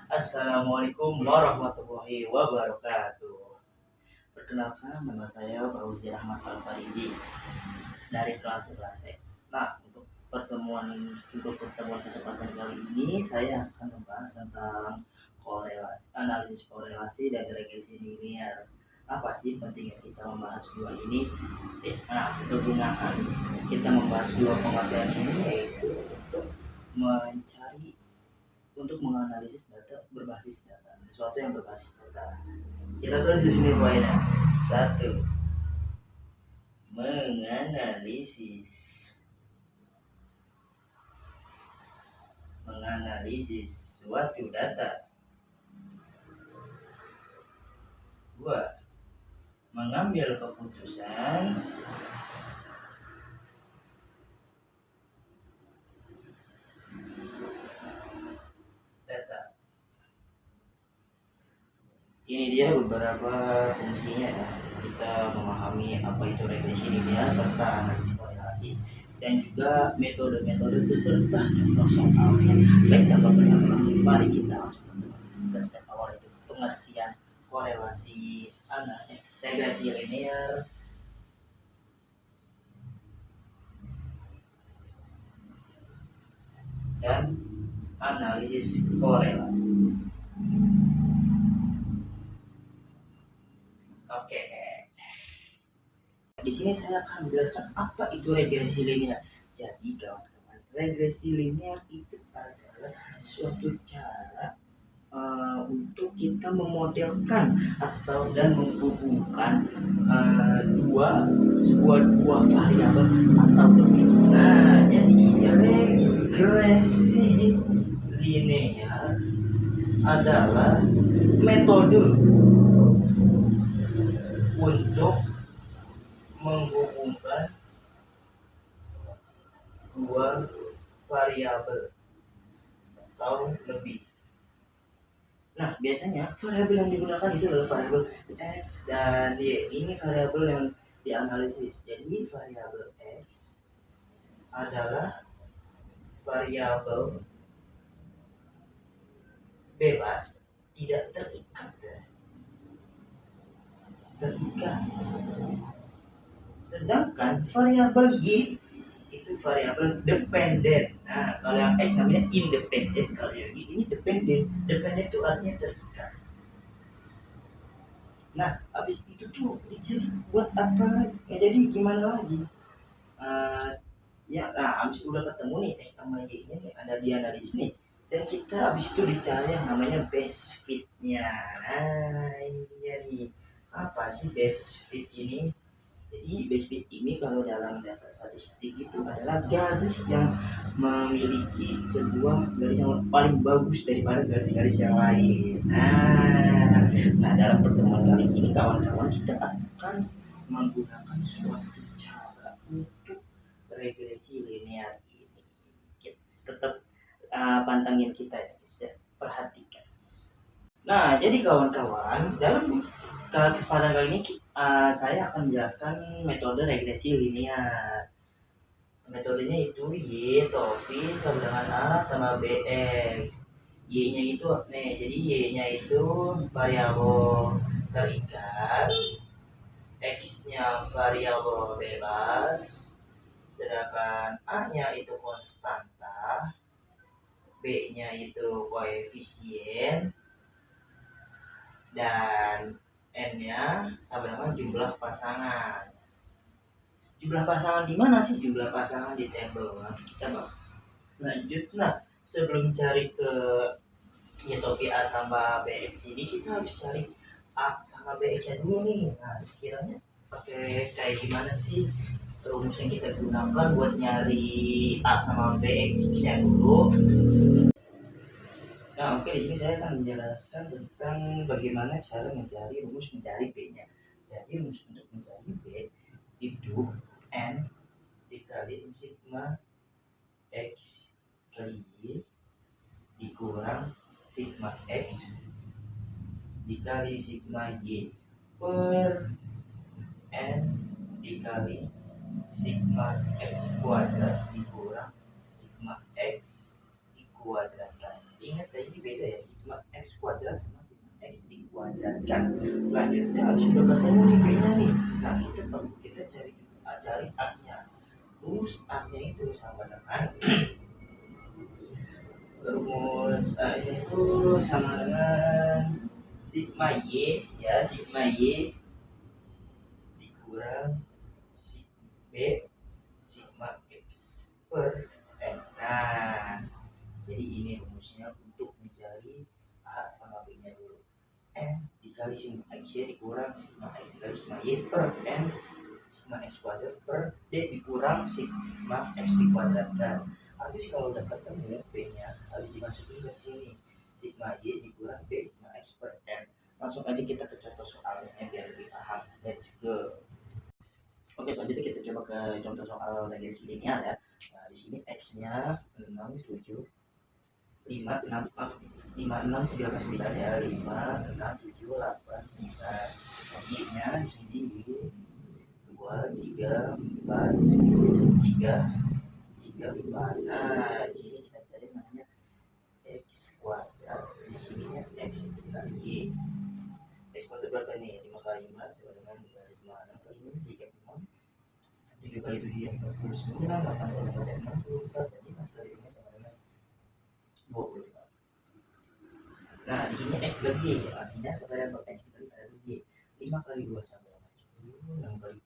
Assalamualaikum warahmatullahi wabarakatuh. Perkenalkan, nama saya Fauzi Rahmat Al-Farizi dari kelas 11. Nah, untuk pertemuan kesempatan kali ini saya akan membahas tentang analisis korelasi dan regresi linear. Apa sih pentingnya kita membahas dua ini? Nah, kegunaan kita membahas dua pengertian ini yaitu mencari untuk menganalisis data berbasis data, sesuatu yang berbasis data. Kita tulis di sini poinnya. Satu, menganalisis suatu data. Dua, mengambil keputusan. Data. Ini dia beberapa fungsinya ya. Kita memahami apa itu regresi linear serta analisis korelasi dan juga metode-metode beserta contoh soalnya. Baik, tanpa berlama-lama, mari kita langsung ke step awal itu pengertian korelasi regresi linear dan analisis korelasi. Oke. Di sini saya akan menjelaskan apa itu regresi linear. Jadi kawan-kawan, regresi linear itu adalah suatu cara untuk kita memodelkan atau dan menghubungkan dua variabel atau lebih. Nah, jadi regresi linear adalah metode untuk menghubungkan dua variabel atau lebih. Nah, biasanya variabel yang digunakan itu adalah variabel X dan Y. Ini variabel yang dianalisis. Jadi variabel X adalah variabel bebas, tidak terikat. Sedangkan variabel Y itu variabel dependen. Nah, kalau yang X namanya independen, kalau yang Y ini dependen. Dependen itu artinya terikat. Nah, habis itu tuh jadi buat apa lagi? Ya, jadi gimana lagi? Habis udah ketemu nih X sama Y nya nih, ada di analisis nih. Dan kita habis itu dicari yang namanya best fit-nya. Nah, ini dia nih. Apa sih best fit ini? Jadi base fit ini kalau dalam data statistik itu adalah garis yang memiliki sebuah garis yang paling bagus daripada garis-garis yang lain. Nah, dalam pertemuan kali ini kawan-kawan kita akan menggunakan suatu cara untuk regresi linear ini. Kita tetap pantangin kita ya, perhatikan. Nah, jadi kawan-kawan, dalam kesempatan kali ini saya akan menjelaskan metode regresi linear. Metodenya itu Y topi sama dengan A tambah BX. Y-nya itu jadi Y-nya itu variabel terikat, X-nya variabel bebas, sedangkan A-nya itu konstanta, B-nya itu koefisien, dan N-nya sama dengan jumlah pasangan. Jumlah pasangan di mana sih? Jumlah pasangan di tabel. Nanti kita lanjut. Nah, sebelum cari ke Y topi A tambah BX ini, kita harus cari A sama BX-nya dulu nih. Nah, sekiranya pakai kayak gimana sih rumus yang kita gunakan buat nyari A sama BX-nya dulu. Nah, oke, di sini saya akan menjelaskan tentang bagaimana cara mencari B-nya. Jadi rumus untuk mencari B itu N dikali sigma X kali Y dikurang sigma X dikali sigma Y per N dikali sigma X kuadrat dikurang sigma X dikuadratkan. Ingat ya, ini beda ya sigma x kuadrat sama sigma x dikuadratkan. Selanjutnya sudah ketemu nih b-nya nih. Nah kita cari a-nya. Terus a-nya itu sama dengan rumus a-nya itu sama dengan sigma y ya, sigma y dikurang b sigma x per n. Nah, jadi ini rumusnya untuk mencari a sama b nya dulu. N dikali sigma x y dikurang sigma x dikali sigma y per n sigma x kuadrat per d dikurang sigma x dikuadratkan. Habis kalau udah ketemu b-nya harus dimasukin ke sini, sigma y dikurang b sigma x per n. Langsung aja kita ke contoh soalnya biar lebih paham. Let's go. Oke, selanjutnya kita coba ke contoh soal regresi linear ya. Nah, di sini x-nya 6, 7, 5, 6, 5, 6, 9 ya. 5, 6, 7, 8, 9. Y-nya di sini 2, 3, 4, 3, 3, 4. Nah, di sini kita cari namanya x kuadrat. Di sininya x dikali y. X kuadrat berapa nih? 5 kali 5 sama dengan 5. 6 kali 5, 36. 7 kali 7 yang 49, 8 kali 4 yang 64, dan 5 kali 5 sama dengan 25. Nah, di sini x bagi y, artinya variabel x dikali variabel y. 5 kali 2 sama dengan 10, 6 kali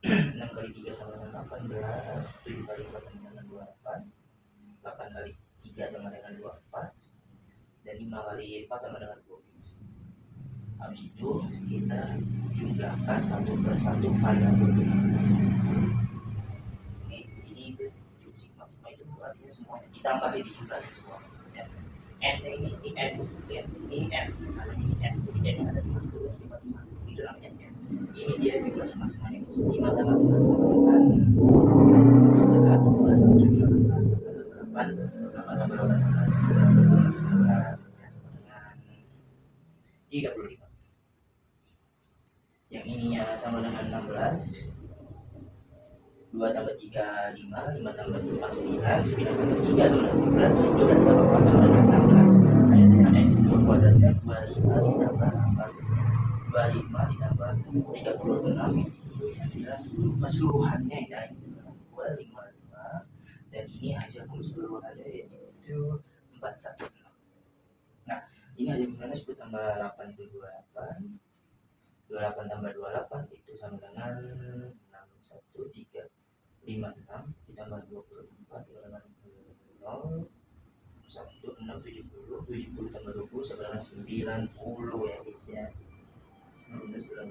6 kali 3 sama dengan 18, 7 kali 4 sama dengan 28, 8 kali 3 sama dengan 24, dan 5 kali 4 sama dengan 25. Habis itu kita jumlahkan satu persatu variabel bebas. Ini sigma itu artinya semuanya ditambah dijumlahin semua. Ya. N ini n, ya. Ini n, karena ini n, jadi n ada di mas 12, 55, itu namanya n. Ini dia jumlah semua-semuanya 5 tambah 11, 11 tambah 17, 8, 8 tambah 8 sama dengan 35. Yang ininya sama dengan 16, 2 tambah 3, 5, 5 tambah 4, 9, 9 tambah 3 sama dengan 12, 12 tambah 4 sama dengan 16. Saya dengan x kuadratnya 25 ditambah 25 ditambah 36 itu hasilnya keseluruhannya ya, 255, dan ini hasil keseluruhannya yaitu 416. Nah, ini hasil keseluruhannya 10 tambah 8 itu 28, 28 tambah 28 itu sama dengan 613, 56 ditambah 24 sama dengan 0, 1, 6, 70, 70 tambah 20 sama dengan 90 ya guys ya. 19, 90.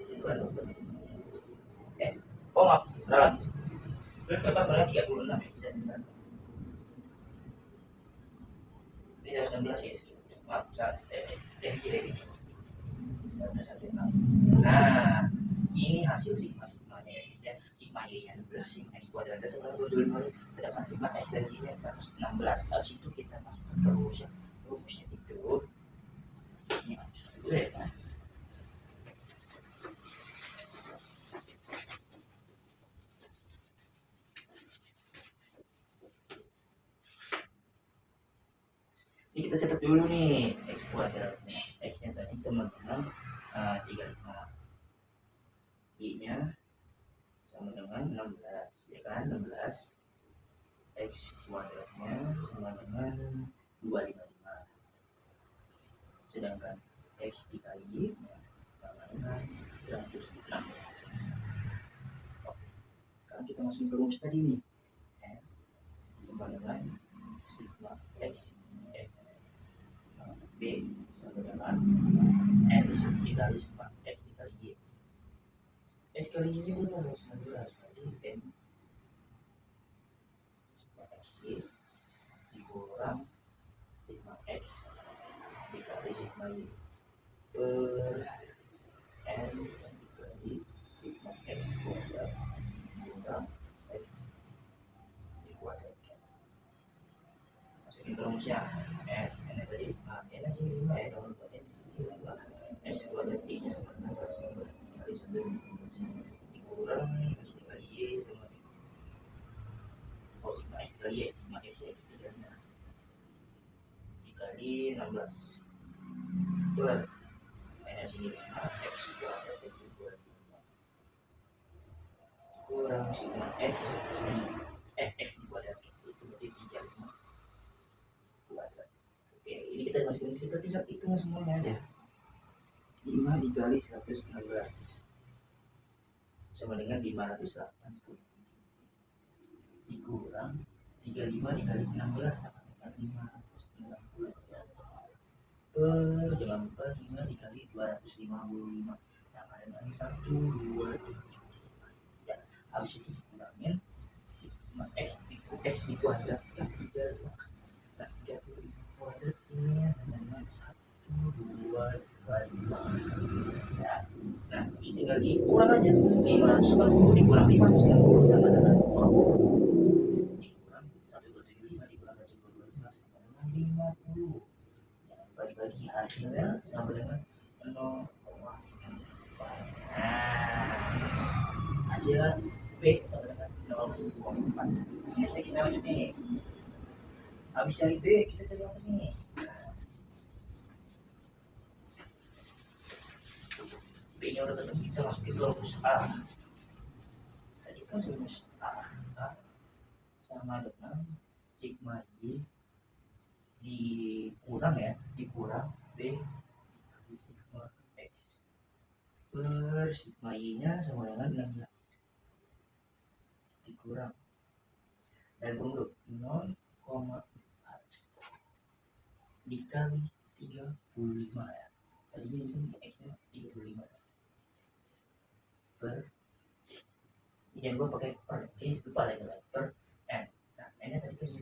Oh maaf, salah. Terus dapat sebenarnya 36 ya, bisa. Ini 19 ya, maaf, revisi. 116. Nah, ini hasil sigma-sigmanya ya guys ya. Sigma y-nya 16, sigma x kuadratnya 925, sedangkan sigma x dan y-nya 116. Habis itu kita masukkan ke rumusnya. Rumusnya itu ini dulu ya kan. Ini kita catat dulu nih x kuadratnya. X-nya tadi sama dengan 35. Y-nya sama dengan 16 ya kan, 16. X kuadratnya sama dengan 255. Sedangkan x dikali y-nya sama dengan 116. Oke. Sekarang kita masukin ke rumus tadi nih. Sama dengan sigma x b sama dengan n dikali sigma x dikali y. X kali y benar 19 kali n sigma x y dikurang sigma x dikali sigma y per n dikali sigma x kuadrat dikurang x dikuadratkan. Masukin ke rumusnya n tadi n sini 5 ya, kalau buat n di sini 5, x kuadrat y nya sama dengan 119 dikali 115 dikurang x dikali y sama sigma x dikali y, sigma x ya dikali dikali 16 betul. Minus ini x kuadrat itu 25 kurang sigma x x kuadrat itu berarti 35 kuadrat. Oke, ini kita masukin, kita tinggal hitung semuanya aja. 5 dikali 116 sama dengan 580 dikurang 35 dikali 16 sama dengan 560 per 5 dikali 255 sama dengan 1275. Ya, habis itu dikurangin sigma x dikuadratkan 35. Nah, 35 kuadrat ini dengan 1225 ya. Nah, tinggal dikurang aja 540 dikurang 560 sama dengan 20 dikurang 1275 dikurang 1225 sama dengan 50 ya, bagi-bagi hasilnya sama dengan 0,4. Nah, hasil B sama dengan 0,4. Biasa kita lanjut nih, habis cari B kita cari apa nih? B nya udah ketemu, kita masukin ke rumus A. Tadi kan rumus A sama dengan sigma Y dikurang B di sigma X per sigma Y nya sama dengan 16 dikurang dan bentuk 0,4 dikali 35 ya. Tadinya ini X nya 35 per ini yang gue pakai per, ini lupa lagi per N. Nah, N nya tadi kan 5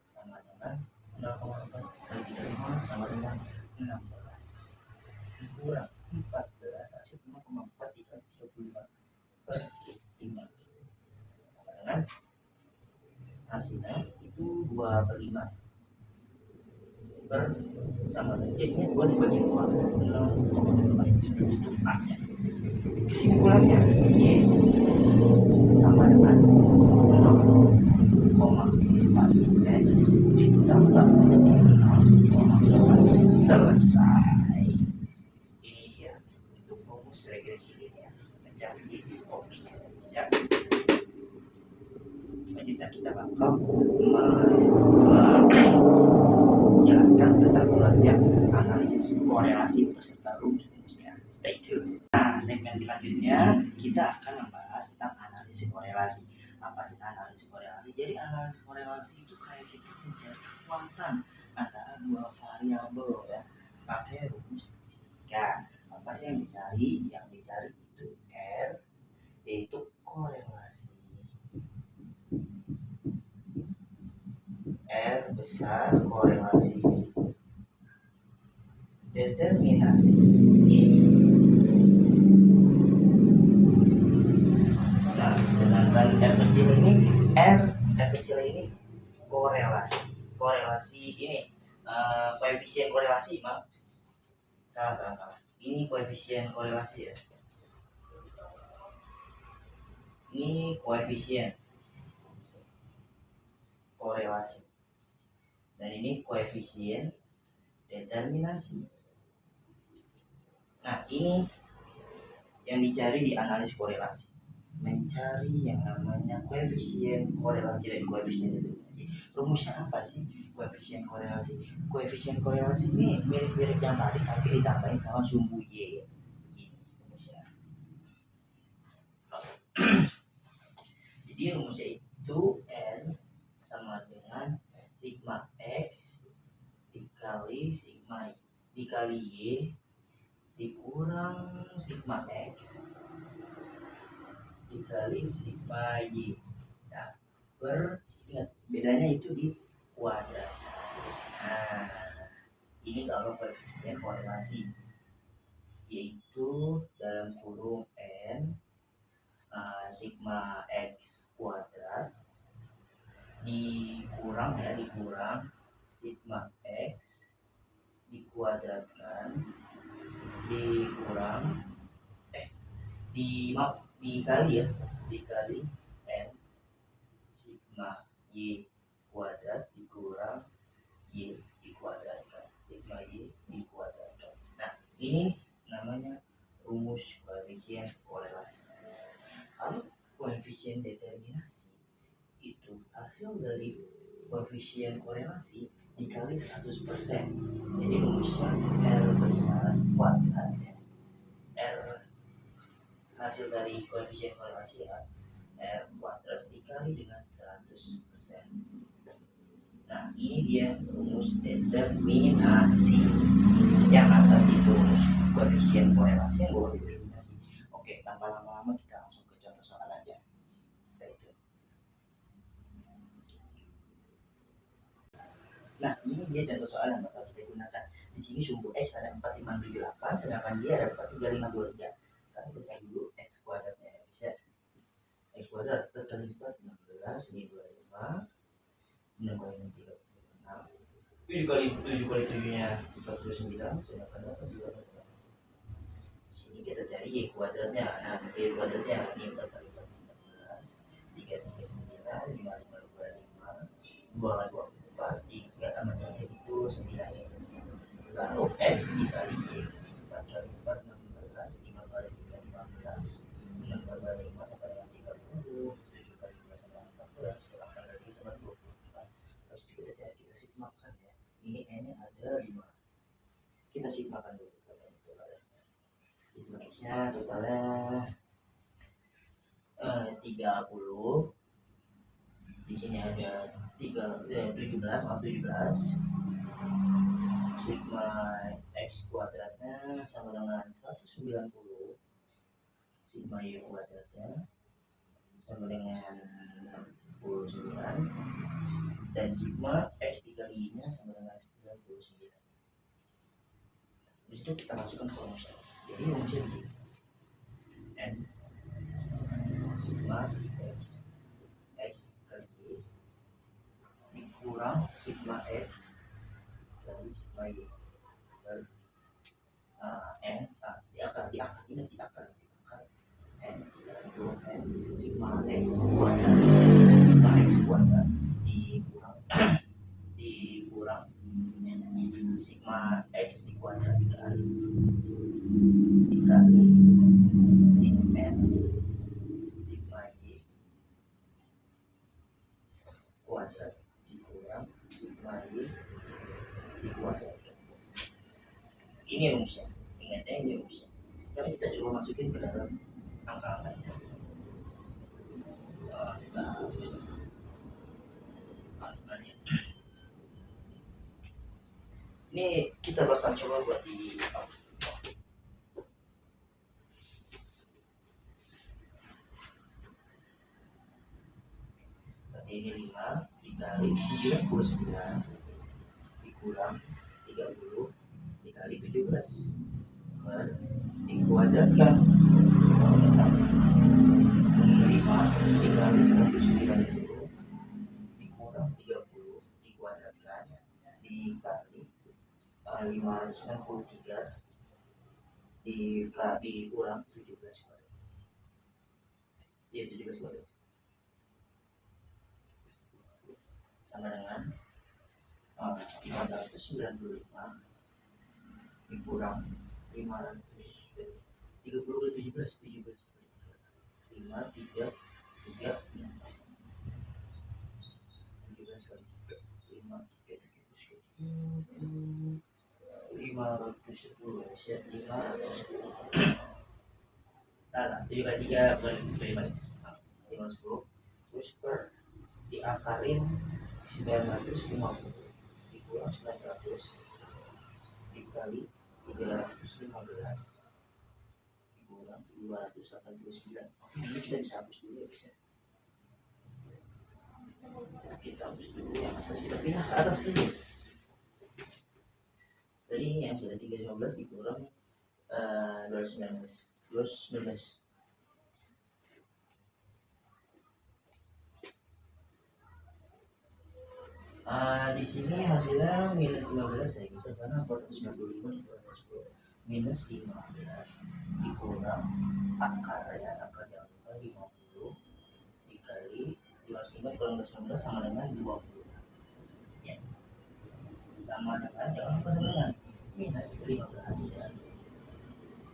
sama dengan 0,4 kali 35 sama dengan 16 dikurang 14 hasil 0,4 dikali 35 per 5 sama dengan hasilnya itu 2/5 per sama dengan jadinya 2 dibagi 2 0,4 itu A nya. Kesimpulannya Y sama dengan 0,4 X ditambah 0,4 selesai. Ini dia untuk rumus regresi linear mencari optinya. Siap. Selanjutnya kita bakal menjelaskan tentang ulatnya analisis korelasi beserta rumusnya. Stay tune. Nah, segmen selanjutnya kita akan membahas tentang analisis korelasi. Apa sih analisis korelasi? Jadi analisis korelasi itu kayak kita mencari kekuatan antara dua variabel ya, pakai rumus statistika. Apa sih yang dicari? Yang dicari itu R, yaitu korelasi. R besar korelasi. Determinasi nah, sedangkan R kecil ini korelasi ini koefisien korelasi salah ini koefisien korelasi ya, ini koefisien korelasi dan ini koefisien determinasi. Nah, ini yang dicari di analisis korelasi, mencari yang namanya koefisien korelasi dan koefisien determinasi. Rumusnya apa sih koefisien korelasi? Koefisien korelasi ini mirip-mirip yang tadi tapi ditambahin sama sumbu Y. Jadi rumusnya itu N sama dengan sigma X dikali sigma dikali Y dikurang sigma X dikali sigma Y. Nah, ingat bedanya itu di kuadrat. Nah, ini kalau koefisien korelasi yaitu dalam kurung N sigma X kuadrat dikurang sigma X dikuadratkan dikali N sigma Y kuadrat dikurang Y dikuadratkan. Ini namanya rumus koefisien korelasi. Kalau koefisien determinasi itu hasil dari koefisien korelasi dikali 100%. Jadi rumusnya R besar kuadrat R hasil dari koefisien korelasi ya R kuadrat dikali dengan 100%. Nah ini dia rumus determinasi. Yang atas itu rumus koefisien korelasi, yang bawah determinasi. Oke, tanpa lama-lama kita langsung ke contoh soal aja. Stay tune. Nah ini dia contoh soal yang bakal kita gunakan. Di sini sumbu X ada 4578, sedangkan dia ada 43523. Sekarang kita cari dulu X kuadratnya. Bisa X kuadrat terkali 4 16 ini 25 6 kali 36 ini dikali 7 kali 7 nya 49, sedangkan dapat 2. Di sini kita cari Y kuadratnya. Nah Y kuadratnya ini 4 kali 4 16 339 5 5 2 5 2 24 3 sama 3 itu 9. Lalu X dikali Y 4 kali 4 16 5 kali 3 15 6 kali 5 sampai dengan 30 7 kali 2 sampai 14 8 kali 3 sampai 24. Terus kita cari, kita sigmakan ya. Ini N nya ada 5. Kita sigmakan dulu. Sigma X nya totalnya 30. Di sini ada 17 sama 17. Sigma X kuadratnya sama dengan 190. Sigma Y kuadratnya sama dengan 69. Dan sigma X dikali Y nya sama dengan 99. Habis itu kita masukkan ke rumus X. Jadi rumusnya begini. N sigma X kali Y dikurang sigma X kali sigma Y kali N diakar N itu N sigma X kuadrat dikurang sigma X dikuadratkan dikali sigma N sigma Y kuadrat dikurang sigma Y dikuadratkan. Ini rumusnya, ingatnya ini rumusnya. Sekarang kita coba masukin ke dalam angka-angkanya. Kita hapus ini kita bakal coba buat di berarti ini 5 dikali 99 dikurang 30 dikali 17 dikuadratkan 5 dikali 190 dikurang 30 dikuadratkan dikali 563 dikurang 17 kuadrat. Ya 17 kuadrat sama dengan 495 dikurang 500 30 kali 17 5 3 3 17 kali 3 5 3 510 ya 510. Nah 7 kali 3 bukan 510 terus per diakarin 950 dikurang 900 dikali 315 dikurang 289. Oke, ini kita bisa hapus dulu ya, bisa. Kita hapus dulu yang atas, kita pindah ke atas dulu. Jadi ini yang sudah 315 dikurang 219. Di sini hasilnya minus 15 ya bisa karena 495 dikurang 10 minus 15 dikurang akar ya akar yang 50 dikali 205 kurang 19 sama dengan 20 ya sama dengan jangan lupa dengan minus 15 ya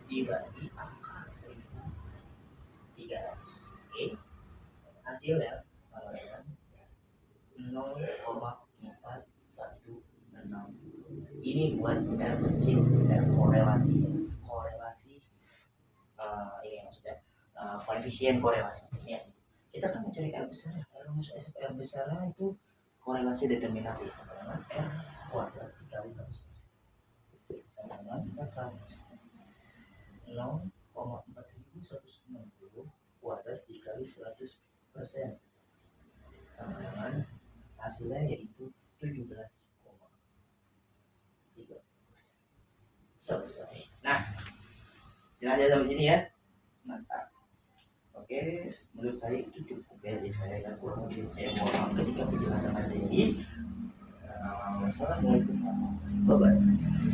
dibagi akar 1300. Oke, hasilnya sama dengan 0,416. Ini buat R kecil dan korelasi ini maksudnya koefisien korelasi ya. Kita kan mencari R besar, R besar itu korelasi determinasi sama dengan R kuadrat dikali 100% sama dengan 0,4160 kuadrat dikali 100% sama dengan hasilnya yaitu 17,3%. Selesai. Nah, jelas ya sampai sini ya. Mantap. Oke, menurut saya itu cukup ya dari saya, dan kurang lebih saya mohon maaf ketika penjelasan ada ini. Assalamualaikum warahmatullahi wabarakatuh.